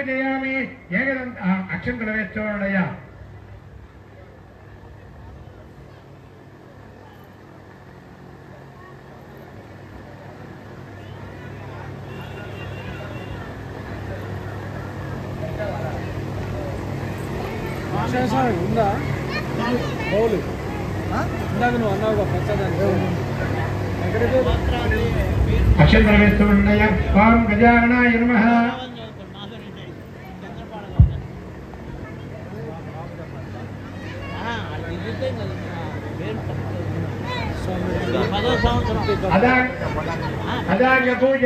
పూజయామి ఏకదంత అక్షంతలు వేస్తోడయ్యా ఉందా బౌలు ఇందాక నువ్వు అన్నావుగా పచ్చదాన్ని అక్షంతలు వేస్తోడయ్యా ఓం గజాననాయ నమః అదాగ్య పూజ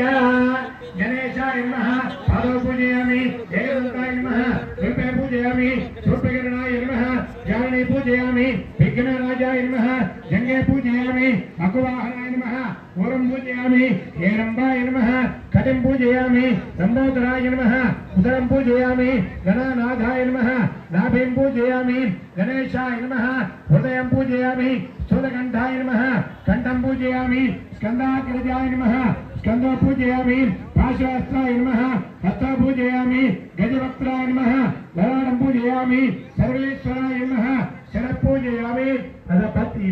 గణేశాయ నమః పాదౌ పూజయామి ఏకదంతాయ నమః రూపే పూజయామి సూర్పకిరణాయ నమః జ్ఞానే పూజయామి విఘ్నరాజాయ నమః జంగే పూజయామి అకువాహనాయ నమః ఊరం పూజయామి ఏరంబాయ నమః కటిం పూజయామి లంబోదరాయ నమః ఉదరం పూజయామి గణనాథాయ నమః నాభిం పూజయామి గణేశాయ నమః హృదయం పూజయామి స్థూలకంఠాయ నమః కంఠం పూజయామి స్కందాగ్రజాయ నమః స్కందో పూజయామి పాశవస్త్రాయ నమః హస్తా పూజయామి గజవక్త్రాయ నమః లలాటం పూజయామి సర్వేశ్వరాయ నమః శర పూజయామి అద పత్రి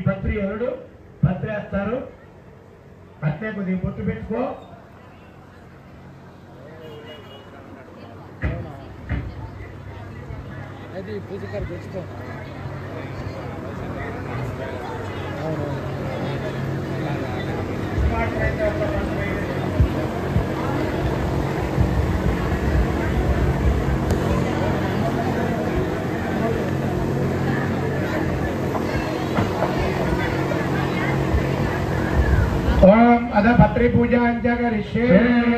ఎవరు పత్రి వేస్తారు అట్లే కొద్దిగా బొట్టు పెట్టుకో అది పూజ గారు తెచ్చుకో ओम अध पत्री पूजा करिष्ये।